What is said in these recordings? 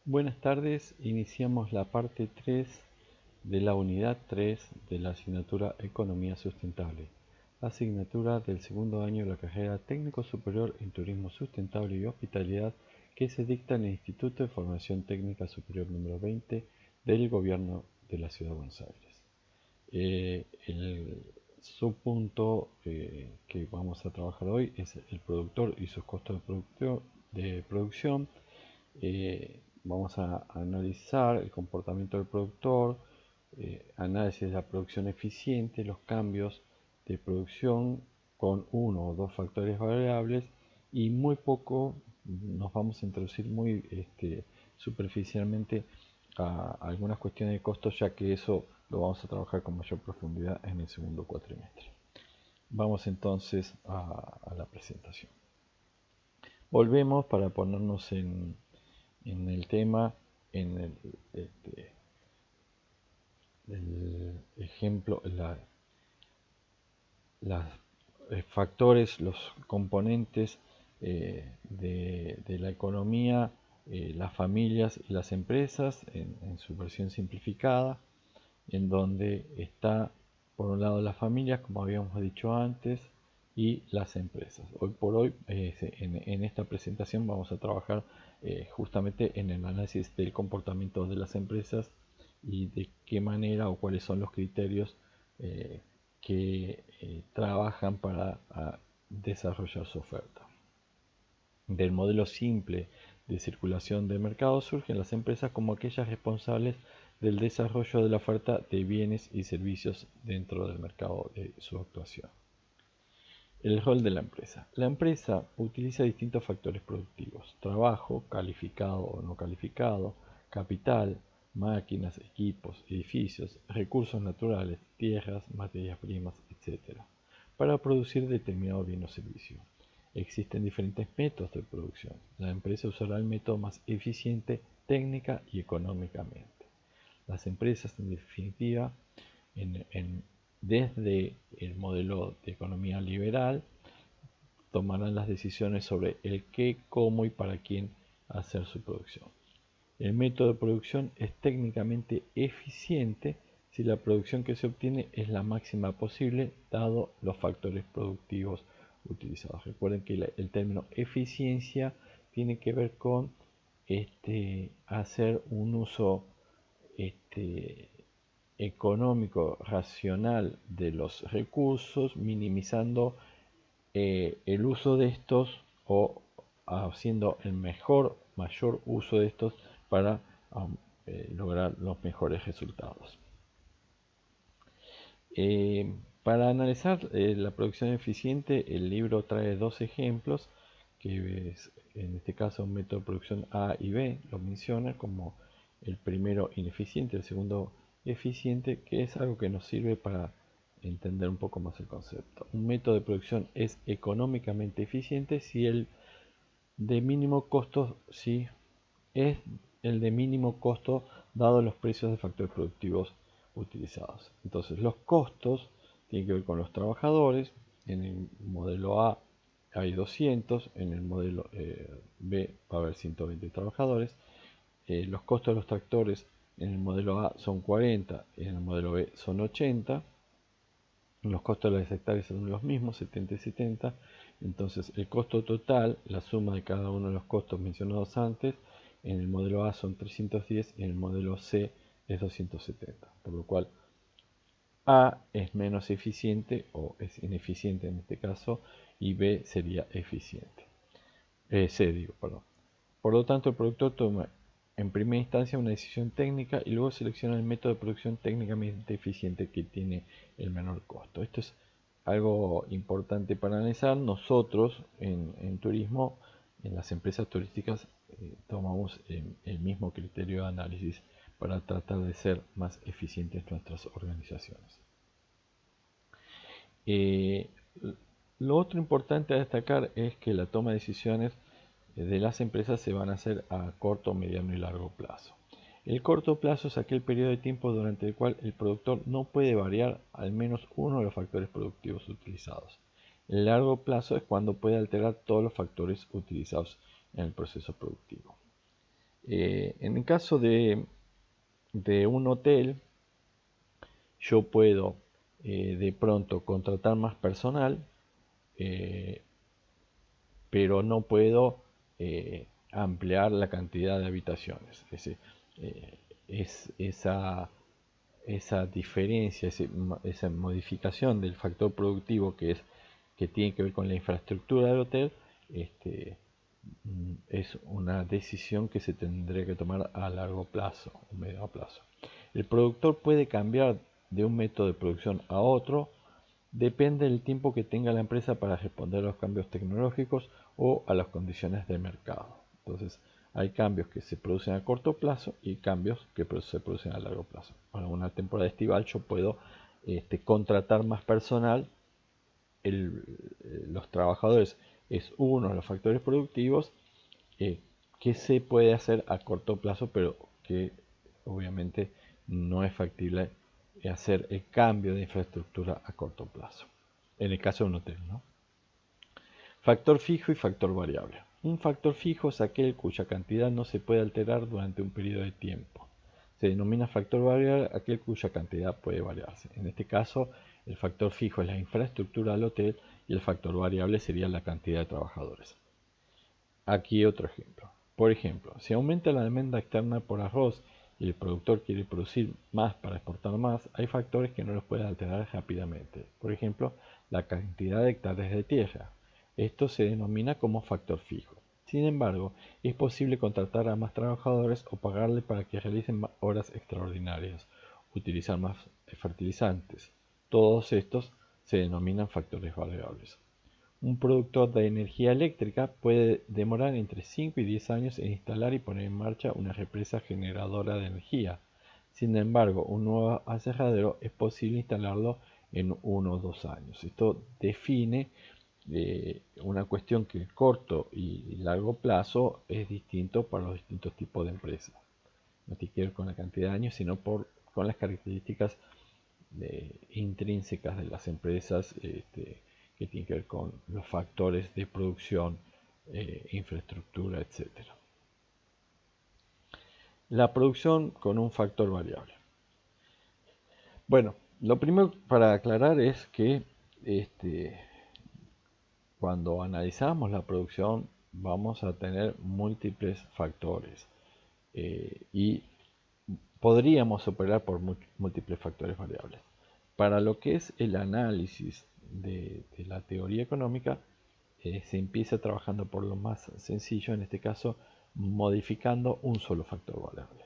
Buenas tardes, iniciamos la parte 3 de la unidad 3 de la asignatura Economía Sustentable, asignatura del segundo año de la carrera Técnico Superior en Turismo Sustentable y Hospitalidad que se dicta en el Instituto de Formación Técnica Superior número 20 del Gobierno de la Ciudad de Buenos Aires. El subpunto que vamos a trabajar hoy es el productor y sus costos de producción. Vamos a analizar el comportamiento del productor, análisis de la producción eficiente, los cambios de producción con uno o dos factores variables y muy poco nos vamos a introducir muy superficialmente a algunas cuestiones de costos, ya que eso lo vamos a trabajar con mayor profundidad en el segundo cuatrimestre. Vamos entonces a la presentación. Volvemos para ponernos en el tema, en el ejemplo, los factores, los componentes de la economía, las familias y las empresas en su versión simplificada, en donde está por un lado las familias, como habíamos dicho antes, y las empresas. Hoy por hoy, en esta presentación vamos a trabajar justamente en el análisis del comportamiento de las empresas y de qué manera o cuáles son los criterios que trabajan para desarrollar su oferta. Del modelo simple de circulación de mercado surgen las empresas como aquellas responsables del desarrollo de la oferta de bienes y servicios dentro del mercado de su actuación. El rol de la empresa. La empresa utiliza distintos factores productivos: trabajo, calificado o no calificado, capital, máquinas, equipos, edificios, recursos naturales, tierras, materias primas, etc., para producir determinado bien o servicio. Existen diferentes métodos de producción. La empresa usará el método más eficiente técnica y económicamente. Las empresas, en definitiva, desde el modelo de economía liberal, tomarán las decisiones sobre el qué, cómo y para quién hacer su producción. El método de producción es técnicamente eficiente si la producción que se obtiene es la máxima posible, dado los factores productivos utilizados. Recuerden que el término eficiencia tiene que ver con hacer un uso económico racional de los recursos, minimizando el uso de estos o haciendo el mayor uso de estos para lograr los mejores resultados. Para analizar la producción eficiente, el libro trae dos ejemplos, que es, en este caso, un método de producción A y B, lo menciona como el primero ineficiente, el segundo eficiente, que es algo que nos sirve para entender un poco más el concepto. Un método de producción es económicamente eficiente si el de mínimo costo, si es el de mínimo costo dado los precios de factores productivos utilizados. Entonces los costos tienen que ver con los trabajadores. En el modelo A hay 200, en el modelo B va a haber 120 trabajadores. Los costos de los tractores en el modelo A son 40, en el modelo B son 80. Los costos de las hectáreas son los mismos, 70 y 70. Entonces el costo total, la suma de cada uno de los costos mencionados antes, en el modelo A son 310 y en el modelo C es 270. Por lo cual A es menos eficiente o es ineficiente en este caso y B sería eficiente. C digo, perdón. Por lo tanto, el productor toma en primera instancia una decisión técnica y luego selecciona el método de producción técnicamente eficiente que tiene el menor costo. Esto es algo importante para analizar. Nosotros en turismo, en las empresas turísticas, tomamos el mismo criterio de análisis para tratar de ser más eficientes nuestras organizaciones. Lo otro importante a destacar es que la toma de decisiones de las empresas se van a hacer a corto, mediano y largo plazo. El corto plazo es aquel periodo de tiempo durante el cual el productor no puede variar al menos uno de los factores productivos utilizados. El largo plazo es cuando puede alterar todos los factores utilizados en el proceso productivo. En el caso de un hotel, yo puedo de pronto contratar más personal, pero no puedo ampliar la cantidad de habitaciones. Es decir, es esa diferencia, esa modificación del factor productivo que tiene que ver con la infraestructura del hotel, es una decisión que se tendría que tomar a largo plazo o medio plazo. El productor puede cambiar de un método de producción a otro, depende del tiempo que tenga la empresa para responder a los cambios tecnológicos o a las condiciones de mercado. Entonces, hay cambios que se producen a corto plazo y cambios que se producen a largo plazo. Para una temporada estival yo puedo contratar más personal. Los trabajadores es uno de los factores productivos que se puede hacer a corto plazo, pero que obviamente no es factible hacer el cambio de infraestructura a corto plazo. En el caso de un hotel, ¿no? Factor fijo y factor variable. Un factor fijo es aquel cuya cantidad no se puede alterar durante un periodo de tiempo. Se denomina factor variable aquel cuya cantidad puede variarse. En este caso, el factor fijo es la infraestructura del hotel y el factor variable sería la cantidad de trabajadores. Aquí otro ejemplo. Por ejemplo, si aumenta la demanda externa por arroz y el productor quiere producir más para exportar más, hay factores que no los pueden alterar rápidamente. Por ejemplo, la cantidad de hectáreas de tierra. Esto se denomina como factor fijo. Sin embargo, es posible contratar a más trabajadores o pagarle para que realicen horas extraordinarias, utilizar más fertilizantes. Todos estos se denominan factores variables. Un productor de energía eléctrica puede demorar entre 5 y 10 años en instalar y poner en marcha una represa generadora de energía. Sin embargo, un nuevo aserradero es posible instalarlo en 1 o 2 años. Esto define una cuestión que el corto y largo plazo es distinto para los distintos tipos de empresas. No tiene que ver con la cantidad de años, sino con las características intrínsecas de las empresas que tienen que ver con los factores de producción, infraestructura, etc. La producción con un factor variable. Bueno, lo primero para aclarar es que cuando analizamos la producción vamos a tener múltiples factores y podríamos operar por múltiples factores variables. Para lo que es el análisis de la teoría económica, se empieza trabajando por lo más sencillo, en este caso modificando un solo factor variable.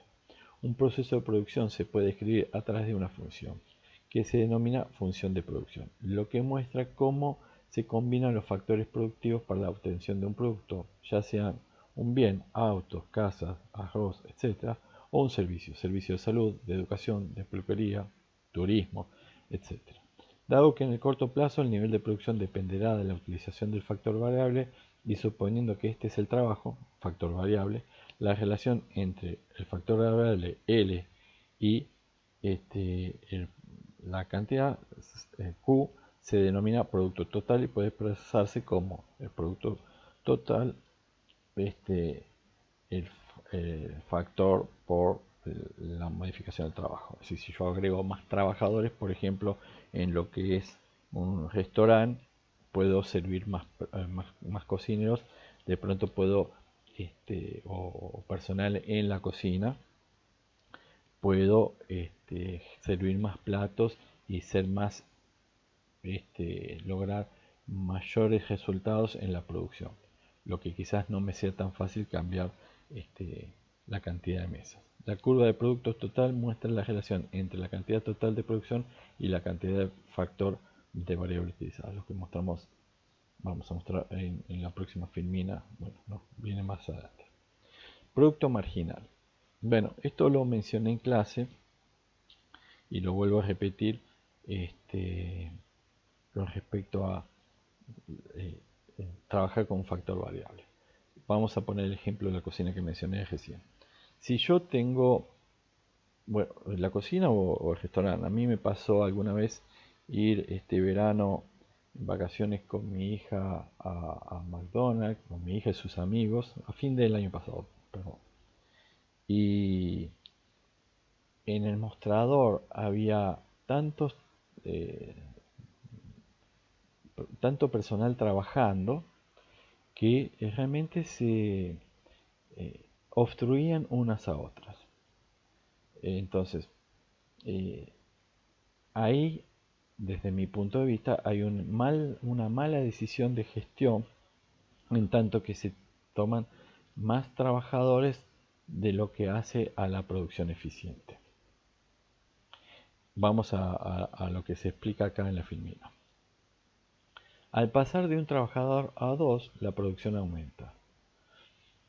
Un proceso de producción se puede escribir a través de una función que se denomina función de producción, lo que muestra cómo se combinan los factores productivos para la obtención de un producto, ya sean un bien, autos, casas, arroz, etc., o un servicio de salud, de educación, de peluquería, turismo, etc. Dado que en el corto plazo el nivel de producción dependerá de la utilización del factor variable y suponiendo que este es el trabajo, factor variable, la relación entre el factor variable L y la cantidad Q se denomina producto total y puede expresarse como el producto total, el factor por la modificación del trabajo. Es decir, si yo agrego más trabajadores, por ejemplo, en lo que es un restaurante, puedo servir más cocineros, de pronto puedo, o personal en la cocina, puedo servir más platos y ser más, lograr mayores resultados en la producción, lo que quizás no me sea tan fácil cambiar la cantidad de mesas. La curva de productos total muestra la relación entre la cantidad total de producción y la cantidad de factor de variable utilizada, lo que vamos a mostrar en la próxima filmina. Bueno, no, viene más adelante. Producto marginal. Bueno, esto lo mencioné en clase y lo vuelvo a repetir con respecto a trabajar con un factor variable. Vamos a poner el ejemplo de la cocina que mencioné recién. Si yo tengo, bueno, la cocina o el restaurante, a mí me pasó alguna vez ir este verano en vacaciones con mi hija a McDonald's, con mi hija y sus amigos, a fin del año pasado, perdón. y en el mostrador había eh, tanto personal trabajando que realmente se obstruían unas a otras. Entonces, eh, ahí, desde mi punto de vista, hay una mala decisión de gestión, en tanto que se toman más trabajadores de lo que hace a la producción eficiente. Vamos a lo que se explica acá en la filmina. Al pasar de un trabajador a dos, la producción aumenta.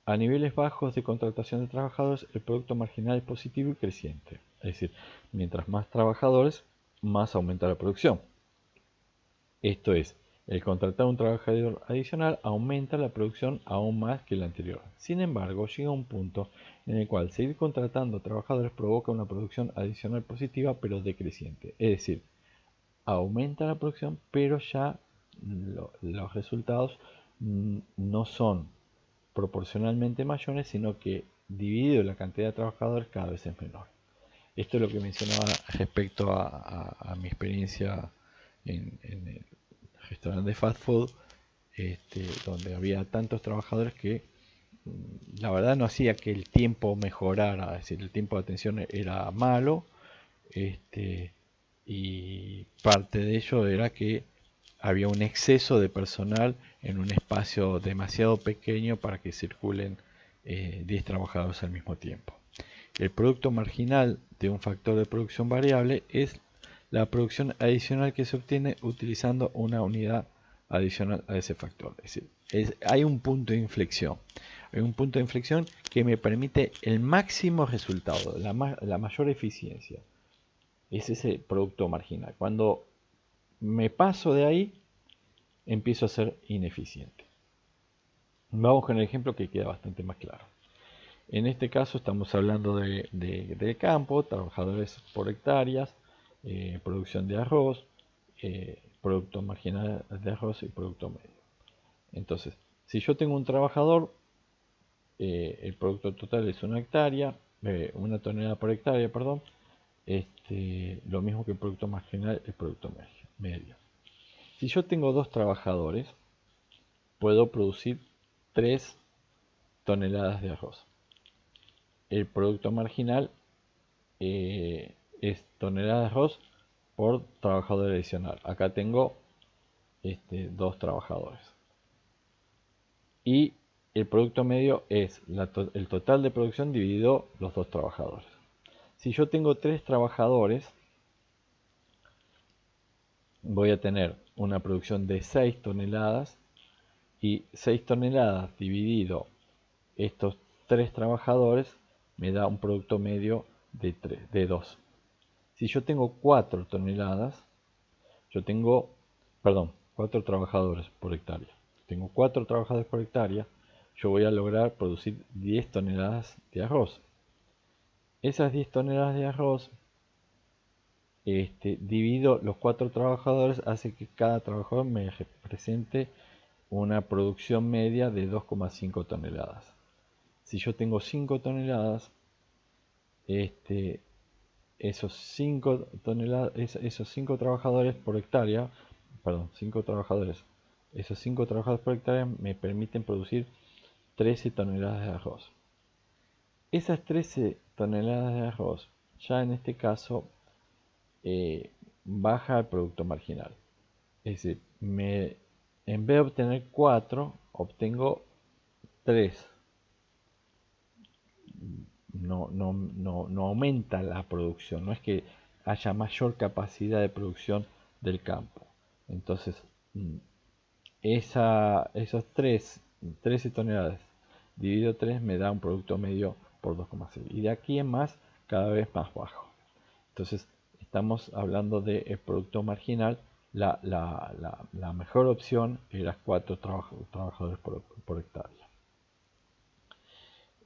A niveles bajos de contratación de trabajadores, el producto marginal es positivo y creciente. Es decir, mientras más trabajadores, más aumenta la producción. Esto es, el contratar un trabajador adicional aumenta la producción aún más que la anterior. Sin embargo, llega un punto en el cual seguir contratando trabajadores provoca una producción adicional positiva pero decreciente. Es decir, aumenta la producción, pero ya los resultados no son proporcionalmente mayores, sino que dividido la cantidad de trabajadores cada vez es menor. Esto es lo que mencionaba respecto a mi experiencia en el restaurante de fast food, donde había tantos trabajadores que la verdad no hacía que el tiempo mejorara, es decir, el tiempo de atención era malo, y parte de ello era que había un exceso de personal en un espacio demasiado pequeño para que circulen 10 trabajadores al mismo tiempo. El producto marginal de un factor de producción variable es la producción adicional que se obtiene utilizando una unidad adicional a ese factor. Es decir, hay un punto de inflexión. Hay un punto de inflexión que me permite el máximo resultado, la mayor eficiencia. Es ese producto marginal. Cuando me paso de ahí, empiezo a ser ineficiente. Vamos con el ejemplo que queda bastante más claro. En este caso estamos hablando de campo, trabajadores por hectáreas, producción de arroz, producto marginal de arroz y producto medio. Entonces, si yo tengo un trabajador, el producto total es una tonelada por hectárea, perdón, lo mismo que el producto marginal, el producto medio. Si yo tengo dos trabajadores, puedo producir 3 toneladas de arroz. El producto marginal es tonelada de arroz por trabajador adicional. Acá tengo 2 trabajadores. Y el producto medio es el total de producción dividido los 2 trabajadores. Si yo tengo 3 trabajadores, voy a tener una producción de 6 toneladas y 6 toneladas dividido estos 3 trabajadores me da un producto medio de 2. Si yo tengo 4 toneladas, perdón, 4 trabajadores por hectárea. Tengo 4 trabajadores por hectárea, yo voy a lograr producir 10 toneladas de arroz. Esas 10 toneladas de arroz, divido los 4 trabajadores, hace que cada trabajador me represente una producción media de 2,5 toneladas. Si yo tengo 5 toneladas, esos 5 trabajadores por hectárea, perdón, 5 trabajadores, esos 5 trabajadores por hectárea me permiten producir 13 toneladas de arroz. Esas 13 toneladas de arroz, ya en este caso, baja el producto marginal. Es decir, en vez de obtener 4, obtengo 3. No aumenta la producción, no es que haya mayor capacidad de producción del campo. Entonces, esos 13 toneladas dividido 3 me da un producto medio por 2,6. Y de aquí en más, cada vez más bajo. Entonces, estamos hablando del producto marginal. La mejor opción era 4 trabajadores por hectárea.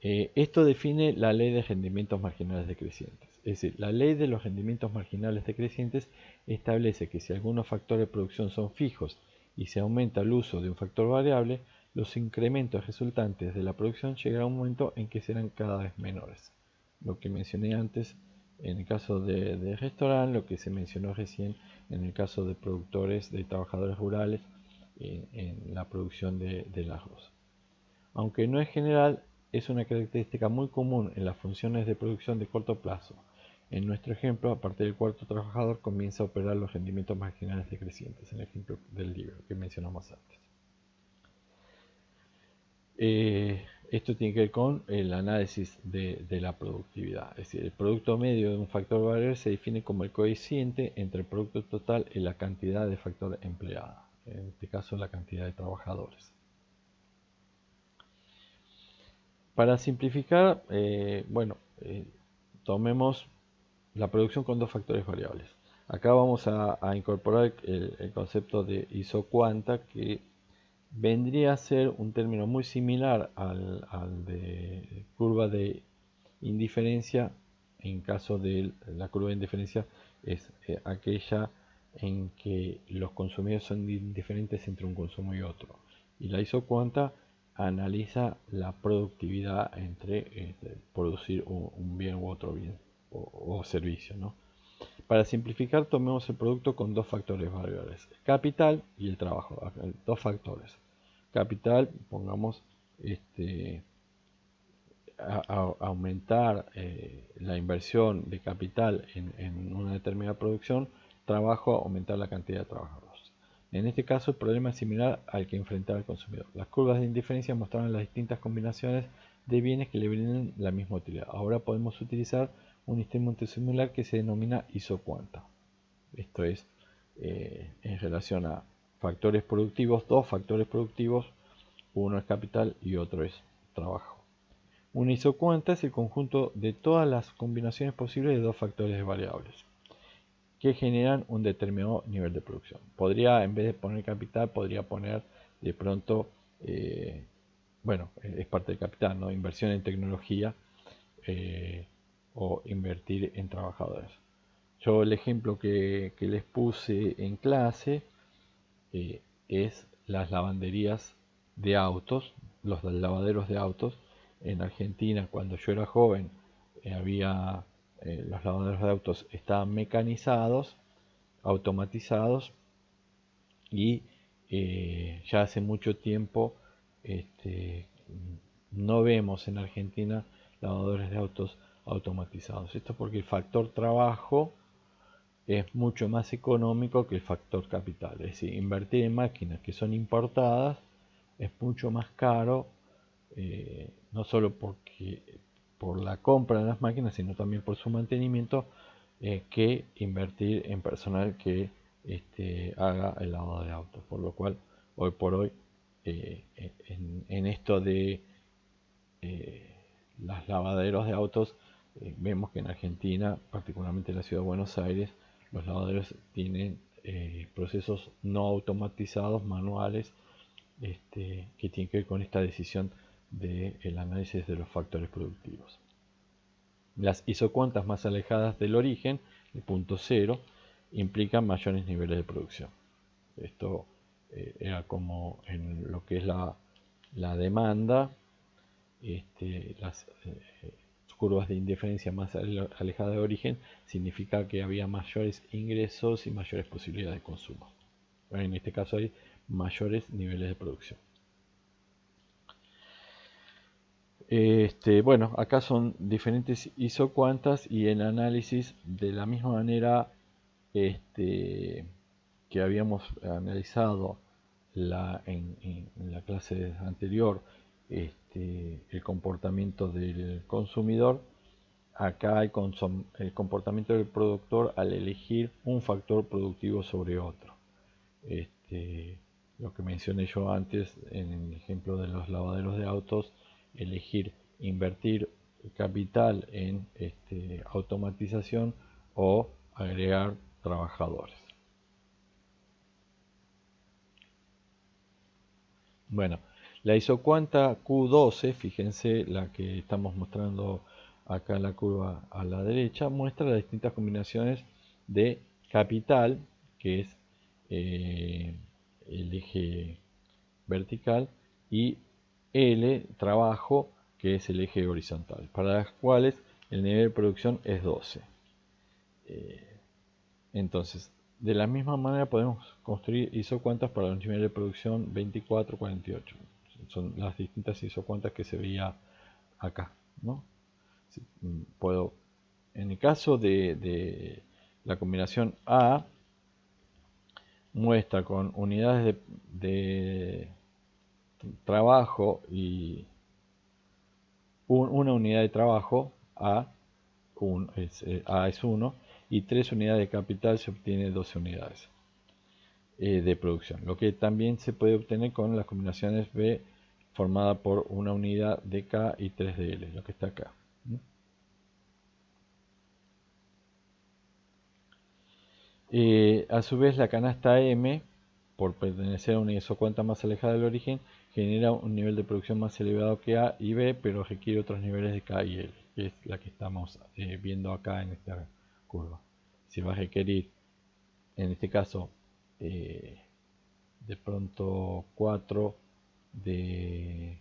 Esto define la ley de rendimientos marginales decrecientes. Es decir, la ley de los rendimientos marginales decrecientes establece que si algunos factores de producción son fijos y se aumenta el uso de un factor variable, los incrementos resultantes de la producción llegarán a un momento en que serán cada vez menores. lo que mencioné antes en el caso de restaurante, lo que se mencionó recién en el caso de productores, de trabajadores rurales en la producción del arroz. Aunque no es general, es una característica muy común en las funciones de producción de corto plazo. En nuestro ejemplo, a partir del cuarto trabajador comienza a operar los rendimientos marginales decrecientes, en el ejemplo del libro que mencionamos antes. Esto tiene que ver con el análisis de la productividad. Es decir, el producto medio de un factor variable se define como el coeficiente entre el producto total y la cantidad de factor empleado. En este caso, la cantidad de trabajadores. Para simplificar, tomemos la producción con dos factores variables. Acá vamos a incorporar el concepto de isocuanta, que vendría a ser un término muy similar al de curva de indiferencia. En caso de la curva de indiferencia es aquella en que los consumidores son indiferentes entre un consumo y otro. Y la isocuanta analiza la productividad entre producir un bien u otro bien o servicio, ¿no? Para simplificar, tomemos el producto con dos factores variables, el capital y el trabajo. Dos factores. Capital, pongamos aumentar la inversión de capital en una determinada producción, trabajo, aumentar la cantidad de trabajadores. En este caso, el problema es similar al que enfrentaba el consumidor. Las curvas de indiferencia mostraron las distintas combinaciones de bienes que le brindan la misma utilidad. Ahora podemos utilizar un instrumento similar que se denomina isocuanta. Esto es en relación a factores productivos, dos factores productivos, uno es capital y otro es trabajo. Una isocuanta es el conjunto de todas las combinaciones posibles de dos factores variables que generan un determinado nivel de producción. Podría, en vez de poner capital, podría poner de pronto, es parte del capital, ¿no? Inversión en tecnología o invertir en trabajadores. Yo el ejemplo que les puse en clase es las lavanderías de autos, los lavaderos de autos. En Argentina, cuando yo era joven, los lavaderos de autos estaban mecanizados, automatizados, y ya hace mucho tiempo no vemos en Argentina lavadores de autos automatizados. Esto porque el factor trabajo es mucho más económico que el factor capital. Es decir, invertir en máquinas que son importadas es mucho más caro, no solo por la compra de las máquinas, sino también por su mantenimiento, que invertir en personal que haga el lavado de autos. Por lo cual, hoy por hoy, en esto de los lavaderos de autos, vemos que en Argentina, particularmente en la ciudad de Buenos Aires, los lavaderos tienen procesos no automatizados, manuales, que tienen que ver con esta decisión del análisis de los factores productivos. Las isocuantas más alejadas del origen, el punto cero, implican mayores niveles de producción. Esto era como en lo que es la demanda, las curvas de indiferencia más alejadas de origen significa que había mayores ingresos y mayores posibilidades de consumo. En este caso hay mayores niveles de producción. Acá son diferentes isocuantas y el análisis de la misma manera que habíamos analizado en la clase anterior, el comportamiento del consumidor. Acá el comportamiento del productor al elegir un factor productivo sobre otro. Lo que mencioné yo antes en el ejemplo de los lavaderos de autos, elegir invertir capital en automatización o agregar trabajadores. Bueno, la isocuanta Q12, fíjense la que estamos mostrando acá en la curva a la derecha, muestra las distintas combinaciones de capital, que es el eje vertical, y L, trabajo, que es el eje horizontal, para las cuales el nivel de producción es 12. Entonces, de la misma manera podemos construir isocuantas para los niveles de producción 24, 48. Son las distintas isocuantas que se veía acá, ¿no? Puedo, en el caso de la combinación A, muestra con unidades de trabajo y una unidad de trabajo, A es 1, y 3 unidades de capital se obtiene 12 unidades de producción. Lo que también se puede obtener con las combinaciones B formada por una unidad de K y 3 de L, lo que está acá. A su vez, la canasta M, por pertenecer a una isocuanta más alejada del origen, genera un nivel de producción más elevado que A y B, pero requiere otros niveles de K y L, que es la que estamos viendo acá en esta curva. Si va a requerir, en este caso, de pronto 4 de...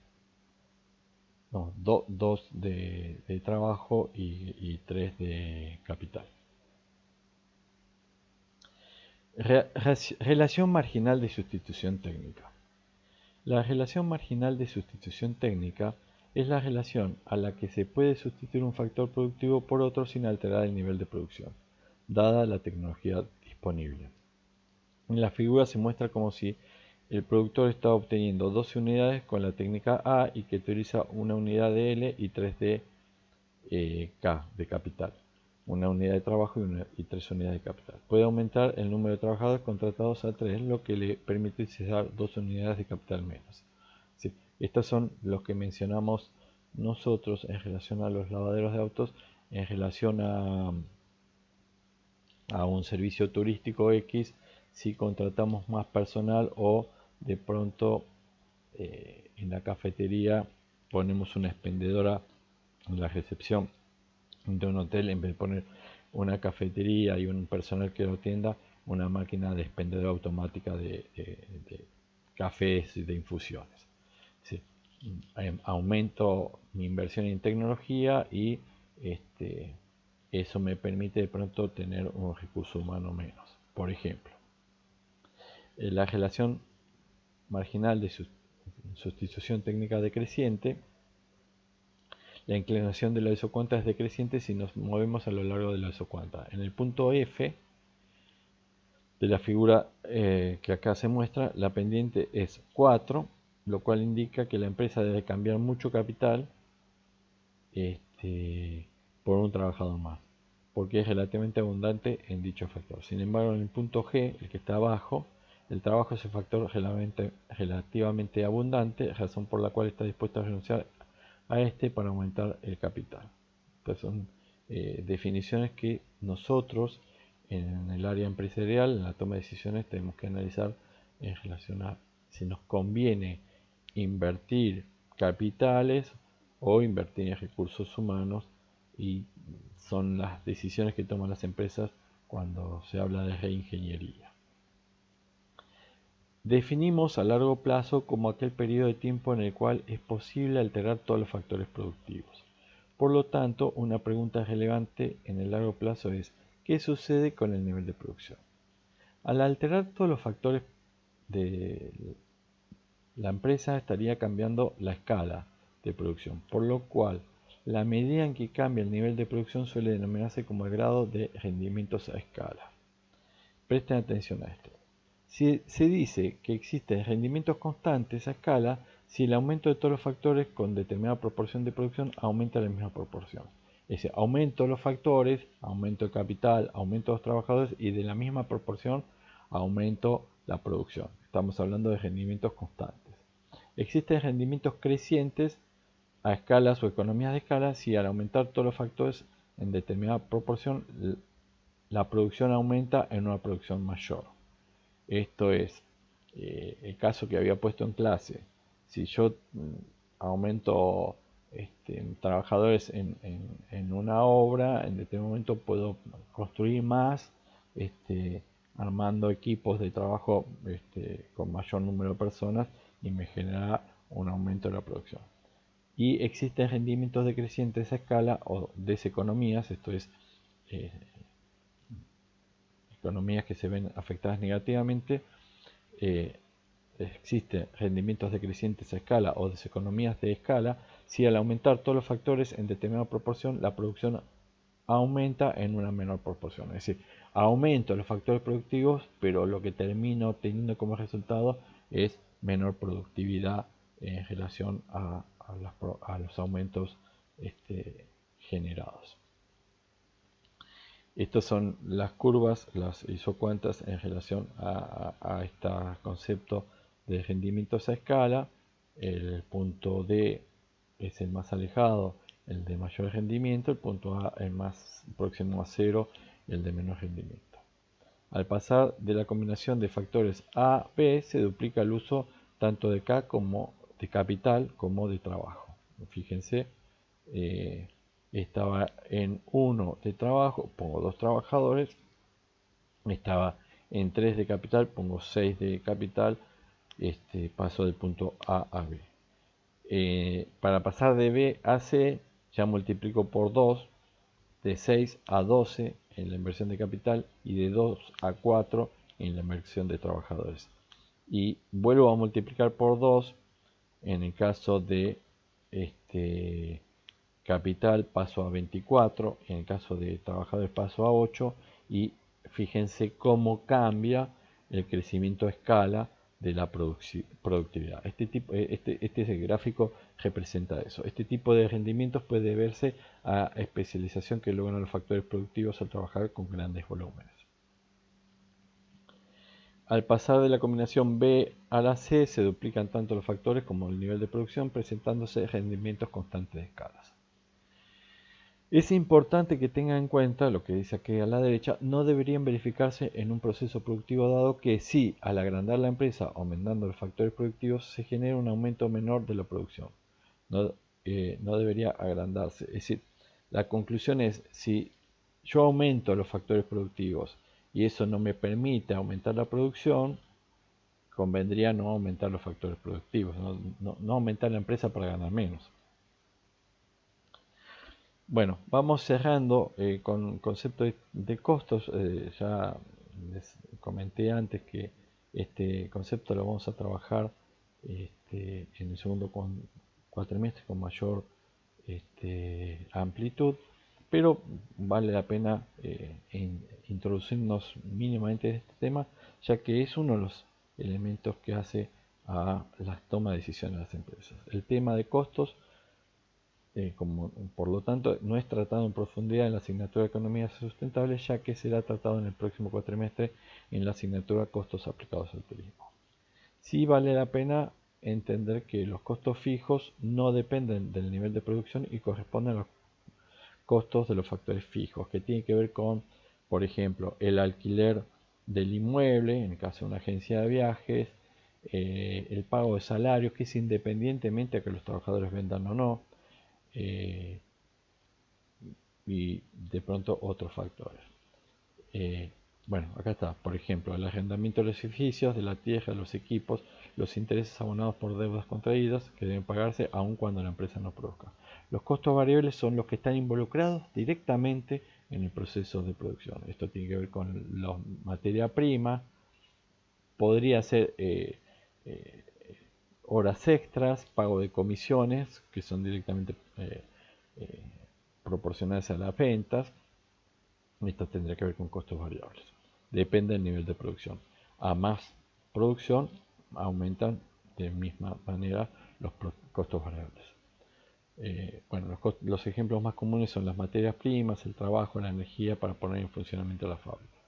No, 2 de trabajo y 3 de capital. Relación marginal de sustitución técnica. La relación marginal de sustitución técnica es la relación a la que se puede sustituir un factor productivo por otro sin alterar el nivel de producción, dada la tecnología disponible. En la figura se muestra como si el productor está obteniendo 12 unidades con la técnica A y que utiliza una unidad de L y 3 de K de capital, una unidad de trabajo y 3 unidades de capital. Puede aumentar el número de trabajadores contratados a 3, lo que le permite cesar 2 unidades de capital menos. Sí, estos son los que mencionamos nosotros en relación a los lavaderos de autos, en relación a un servicio turístico X, si contratamos más personal o de pronto en la cafetería ponemos una expendedora en la recepción de un hotel, en vez de poner una cafetería y un personal que lo atienda, una máquina de expendedora automática de cafés y de infusiones. Sí. Aumento mi inversión en tecnología y eso me permite de pronto tener un recurso humano menos. Por ejemplo, la relación marginal de sustitución técnica decreciente, la inclinación de la isocuanta es decreciente si nos movemos a lo largo de la isocuanta. En el punto F de la figura que acá se muestra, la pendiente es 4, lo cual indica que la empresa debe cambiar mucho capital por un trabajador más, porque es relativamente abundante en dicho factor. Sin embargo, en el punto G, el que está abajo, el trabajo es un factor relativamente abundante, razón por la cual está dispuesto a renunciar a este para aumentar el capital. Entonces son definiciones que nosotros en el área empresarial, en la toma de decisiones, tenemos que analizar en relación a si nos conviene invertir capitales o invertir en recursos humanos, y son las decisiones que toman las empresas cuando se habla de reingeniería. Definimos a largo plazo como aquel periodo de tiempo en el cual es posible alterar todos los factores productivos. Por lo tanto, una pregunta relevante en el largo plazo es: ¿qué sucede con el nivel de producción? Al alterar todos los factores de la empresa, estaría cambiando la escala de producción, por lo cual la medida en que cambia el nivel de producción suele denominarse como el grado de rendimientos a escala. Presten atención a esto. Se dice que existen rendimientos constantes a escala si el aumento de todos los factores con determinada proporción de producción aumenta la misma proporción. Es decir, aumento de los factores, aumento de capital, aumento de los trabajadores y de la misma proporción aumento la producción. Estamos hablando de rendimientos constantes. Existen rendimientos crecientes a escalas o economías de escala si al aumentar todos los factores en determinada proporción la producción aumenta en una producción mayor. Esto es el caso que había puesto en clase. Si yo aumento trabajadores en una obra, en determinado momento puedo construir más, armando equipos de trabajo con mayor número de personas, y me genera un aumento de la producción. y existen rendimientos decrecientes a escala o deseconomías, esto es, eh, economías que se ven afectadas negativamente. Existen rendimientos decrecientes a escala o deseconomías de escala si al aumentar todos los factores en determinada proporción la producción aumenta en una menor proporción. Es decir, aumento los factores productivos, pero lo que termino obteniendo como resultado es menor productividad en relación a los aumentos generados. Estas son las curvas, las isocuantas en relación a este concepto de rendimientos a escala. El punto D es el más alejado, el de mayor rendimiento, el punto A el más próximo a cero, el de menor rendimiento. Al pasar de la combinación de factores A, B, se duplica el uso tanto de K como de capital como de trabajo. Fíjense, estaba en 1 de trabajo, pongo 2 trabajadores, estaba en 3 de capital, pongo 6 de capital, paso del punto A a B. Para pasar de B a C, ya multiplico por 2, de 6 a 12 en la inversión de capital y de 2 a 4 en la inversión de trabajadores. Y vuelvo a multiplicar por 2 en el caso de capital paso a 24, en el caso de trabajadores paso a 8, y fíjense cómo cambia el crecimiento a escala de la productividad. Este gráfico representa eso. Este tipo de rendimientos puede verse a especialización que logran los factores productivos al trabajar con grandes volúmenes. Al pasar de la combinación B a la C, se duplican tanto los factores como el nivel de producción, presentándose rendimientos constantes de escalas. Es importante que tengan en cuenta lo que dice aquí a la derecha, no deberían verificarse en un proceso productivo dado que si al agrandar la empresa aumentando los factores productivos se genera un aumento menor de la producción. No debería agrandarse. Es decir, la conclusión es, si yo aumento los factores productivos y eso no me permite aumentar la producción, convendría no aumentar los factores productivos, no aumentar la empresa para ganar menos. Bueno, vamos cerrando con concepto de costos. Ya les comenté antes que este concepto lo vamos a trabajar en el segundo cuatrimestre con mayor amplitud, pero vale la pena introducirnos mínimamente en este tema, ya que es uno de los elementos que hace a la toma de decisiones de las empresas. El tema de costos, por lo tanto, no es tratado en profundidad en la asignatura de Economía Sustentable, ya que será tratado en el próximo cuatrimestre en la asignatura Costos aplicados al turismo. Sí vale la pena entender que los costos fijos no dependen del nivel de producción y corresponden a los costos de los factores fijos, que tienen que ver con, por ejemplo, el alquiler del inmueble, en el caso de una agencia de viajes, el pago de salarios, que es independientemente de que los trabajadores vendan o no, y de pronto otros factores. Bueno, acá está, por ejemplo, el arrendamiento de los edificios, de la tierra, los equipos, los intereses abonados por deudas contraídas que deben pagarse aun cuando la empresa no produzca. Los costos variables son los que están involucrados directamente en el proceso de producción. Esto tiene que ver con la materia prima, podría ser horas extras, pago de comisiones, que son directamente proporcionales a las ventas. Esto tendría que ver con costos variables. Depende del nivel de producción. A más producción, aumentan de misma manera los costos variables. Bueno, los ejemplos más comunes son las materias primas, el trabajo, la energía para poner en funcionamiento la fábrica.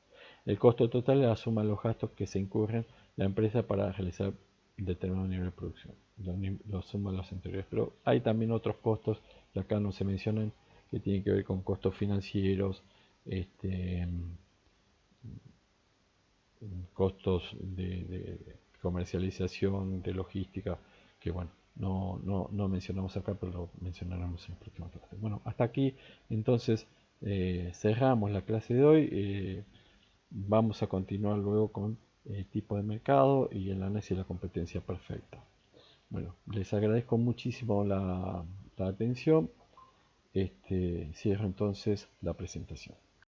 El costo total es la suma de los gastos que se incurren la empresa para realizar determinado nivel de producción. Lo suma de los anteriores. Pero hay también otros costos que acá no se mencionan, que tienen que ver con costos financieros, costos de comercialización, de logística, que bueno, no mencionamos acá, pero lo mencionaremos en el próximo clase. Bueno, hasta aquí entonces cerramos la clase de hoy. Vamos a continuar luego con el tipo de mercado y el análisis de la competencia perfecta. Bueno, les agradezco muchísimo la la atención. Cierro entonces la presentación.